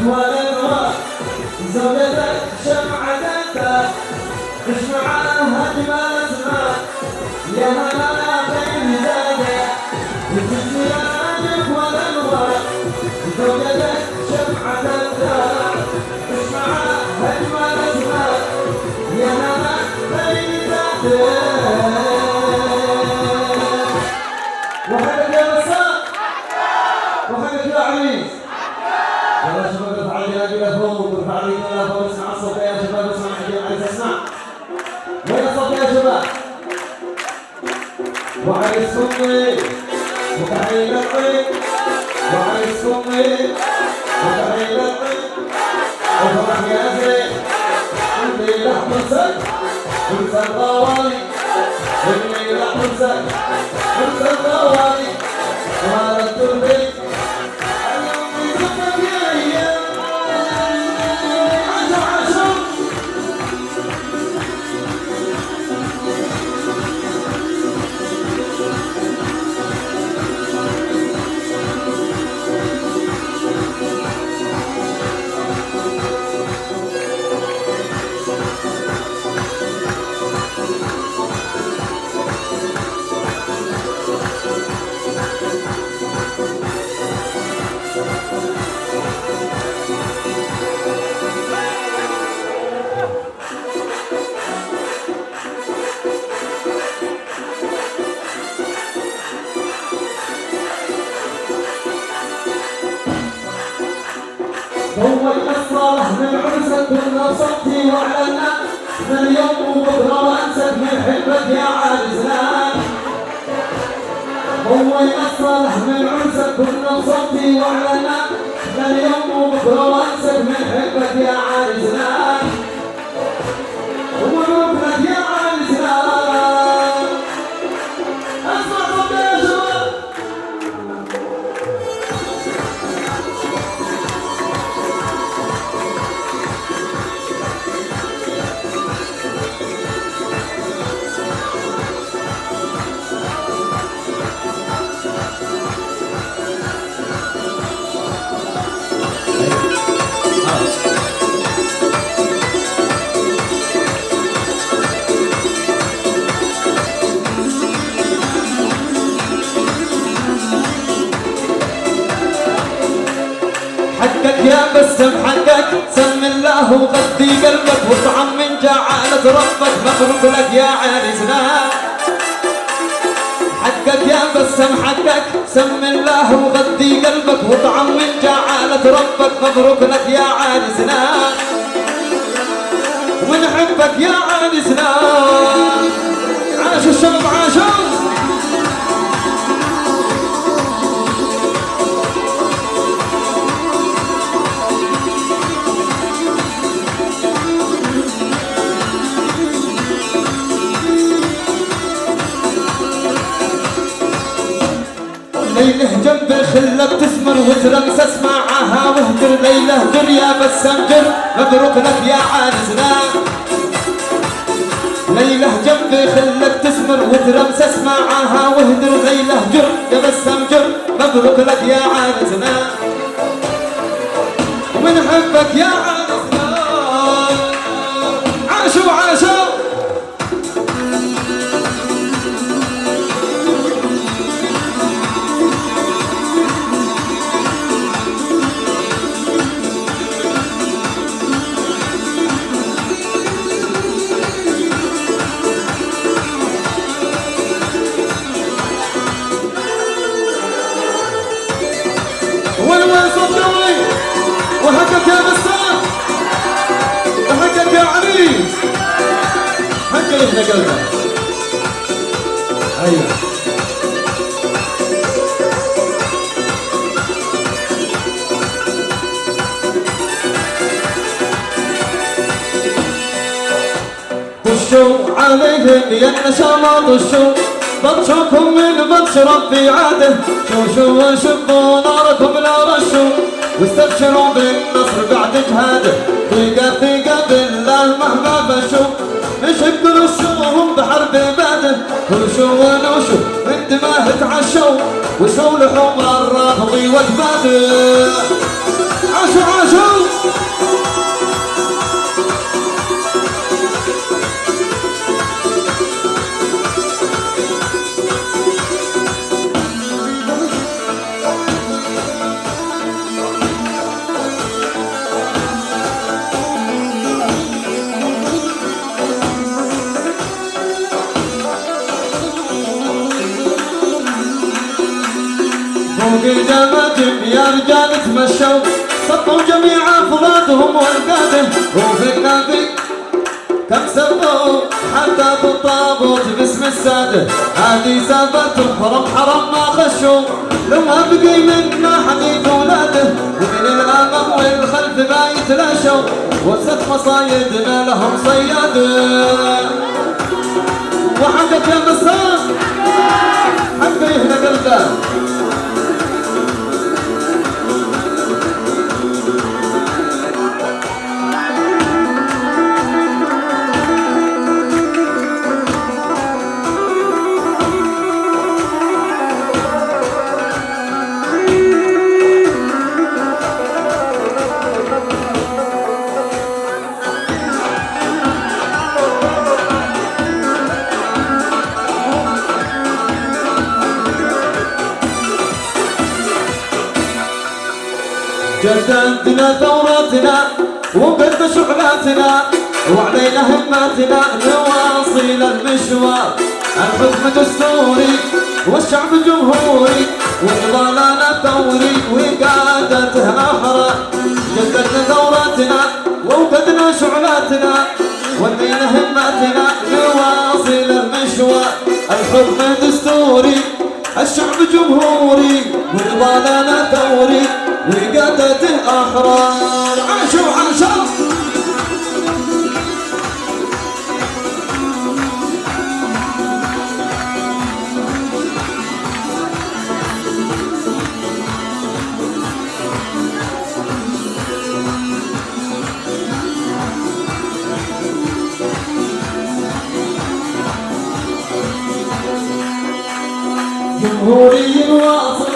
والانوار زوجتك شمعتك عش معاها اجمل اسماء يا هلا بين زادك بجنانك والانوار زوجتك شمعتك عش معاها اجمل اسماء يا هلا بين زادك. وحقك يا بسام وحقك يا عريس. يلا شباب ارفع لي ايدينا فوق وارفع لي ايدينا فوق. اسمع الصوت يا شباب اسمع حقي عايز اسمع. وين الصوت يا شباب؟ وعريسكم ايه؟ وتحية العيد وعريسكم ايه؟ وتحية العيد وفرح يا زين عندي لحظة زين انسى الغوالي اني لحظة زين انسى الغوالي وهذا التربي هو الصالح من عرسك كنا صوتي واعلنا من اليوم وبكره وانسك من حبك يا عرسنا. هو الصالح من عرسك كنا صوتي واعلنا من اليوم وبكره وانسك من حبك يا عرسنا. ومبروك يا عرسنا. اسمع صوت يا شباب. حقك يا بسم حقك سم الله وغذي قلبك واطعم من جعالة ربك مبروك لك يا عريسنا. حقك يا بسم حقك سم الله وغذي قلبك واطعم من جعالة ربك مبروك لك يا عريسنا. ونحبك يا عريسنا. عاشوا الشباب عاشوا. ليله جنب الخله بتثمر وترمسس معاها واهدر ليله در يا بسام جر مبروك لك يا عريسنا. ليله جنب الخله بتثمر وترمسس معاها واهدر ليله جر يا بسام جر مبروك لك يا عريسنا. ونحبك يا عريسنا. عاشوا عاشوا. وين صدقني. وحقك يا بسام وحقك يا عريس. حق ابن قلبك. ايوه طشوا عليهم يا النشامة طشوا بطشوكم من بطش ربي عاده. شوشوا وشبوا ناركم لا رشوا واستبشروا بالنصر بعد جهاده. ثقة ثقة بالله مهما بشوا نشق رشوهم بحرب باده. ورشوا ونوشوا من دماه تعشوا وشوا لحوم الرافضي وجباده. عاشوا عاشوا. فوق الجماجم يا رجال تمشوا صفوا جميع افرادهم والقاده وفي النبي كم سبوا حتى بالطابوت باسم الساده هذه سابتهم حرم ما خشوا لو ما بقي منا حديث ولاده ومن الامام والخلف ما يتلاشوا وست مصايدنا لهم صياده وحقك يا مسار حقه يهنى قلبه جددنا ثوراتنا وقد شعلاتنا وعلينا هماتنا نواصل المشوار الحكم دستوري والشعب جمهوري ونضالنا ثوري وقادته أحرى جددنا ثوراتنا ووقدنا شعلاتنا وعلينا هماتنا نواصل المشوار الحكم دستوري الشعب جمهوري ونضالنا ثوري وقادته أحرار عاشوا عاشوا جمهوري واصل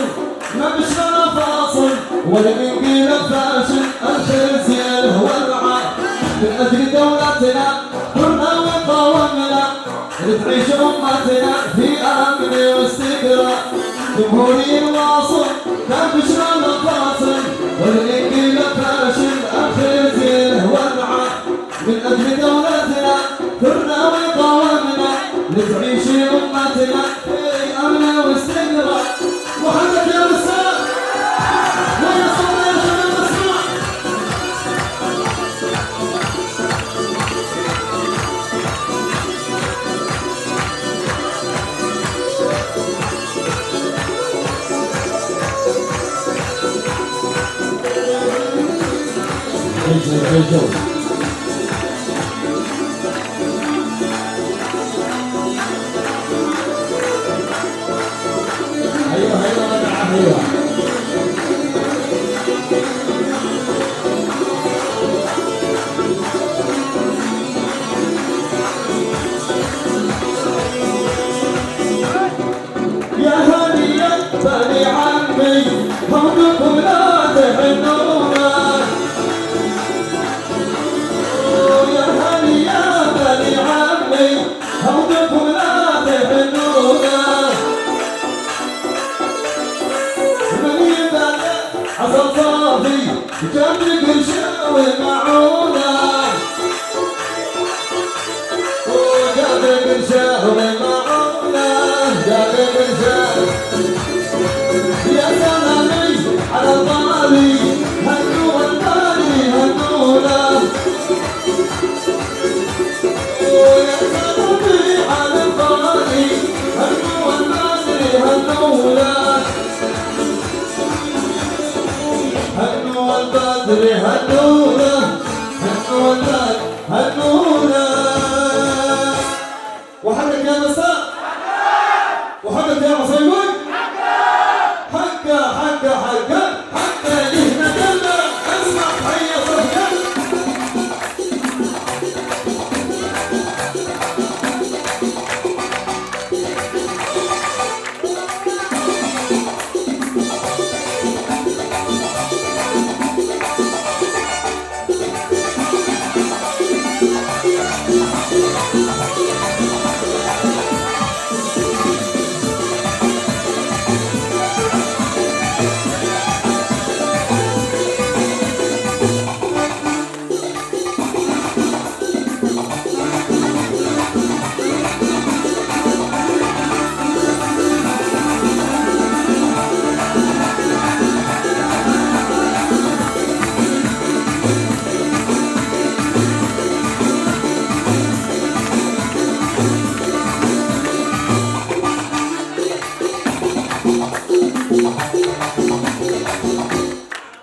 ما بشرنا فاصل والانقلاب فاشل الخزي هو الرعاة من اجل دولتنا كنا وقاومنا لتعيش امتنا في امن واستقرار جمهوري واصل ما بشرنا فاصل والانقلاب فاشل الخزي هو الرعاة من اجل دولتنا كنا وقاومنا لتعيش امتنا أمنا واستقرار وحدك يا مساء ويا صبر يا شباب اسمع بني عمي حقكم لا تحنونا يا هاني يا بني عمي حقكم لا تحنونا من يبالي حصل صافي جنبك الشاوي معونا جنبك الشاوي معونا جنبك الشاوي يا سلامي على الطالي هنو الطالي هنونا يا سلامي على الطالي هنو الطالي هنونا هنو الطالي هنونا هنو الطالي هنونا وحدك يا مساء وحدك يا مصيبون حقا لهنا دلنا اسمع هيا صفقا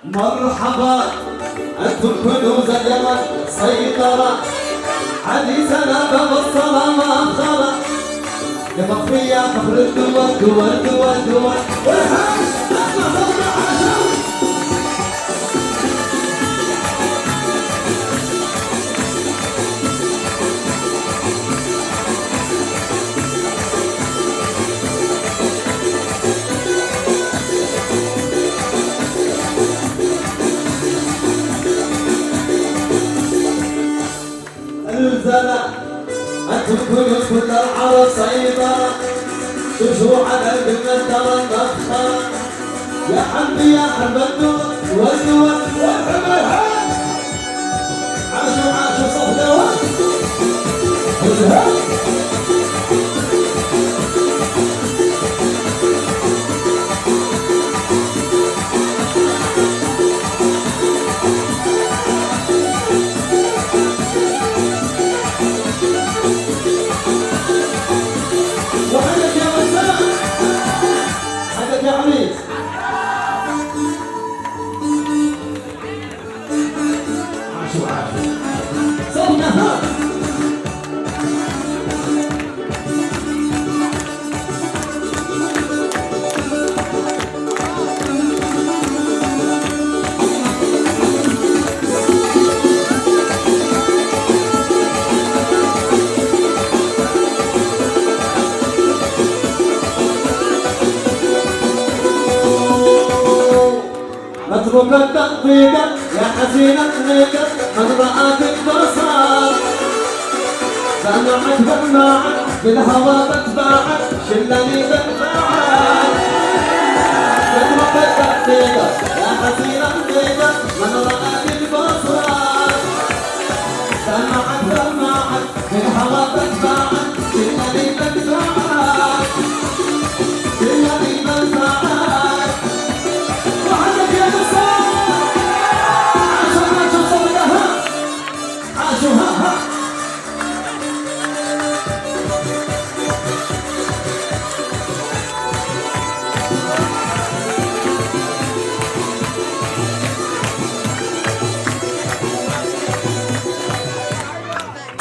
مرحبا أنتم كنوز اليمن سيطرة عزيزنا باب السلامة خرى يا مخفية فخر الدول دول دول دول والهاش أسمع صوت عشان الزرع أنتم كنوز كل العرب سيطرة شوشوا على المنترى المفخرة يا حبي يا حب الدول والدول والحمرها عاشوا عاشوا صف دوام وحدك يا مساء حدك يا عميد عاشوا عاشوا صوتها متروك التطبيقة يا حزينة طريقة من رآك البصر سمعت بالماعن بالهوى بتباعد شلني بالباعد متروك التطبيقة يا حزينة طريقة من رآك البصر سمعت بالماعن بالهوى بتباعد شلني بالباعد شلني بالباعد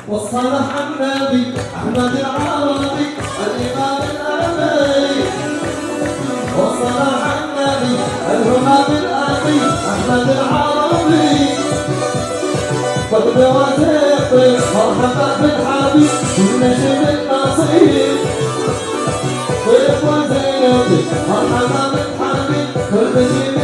والصلاح النبي أحمد العربي الإمام الأبي والصلاح النبي الهمام الأبي أحمد العربي قلبي وثيقي مرحبا بالحبيب النجم النصيب طيب وزينبي مرحبا بالحبيب النجم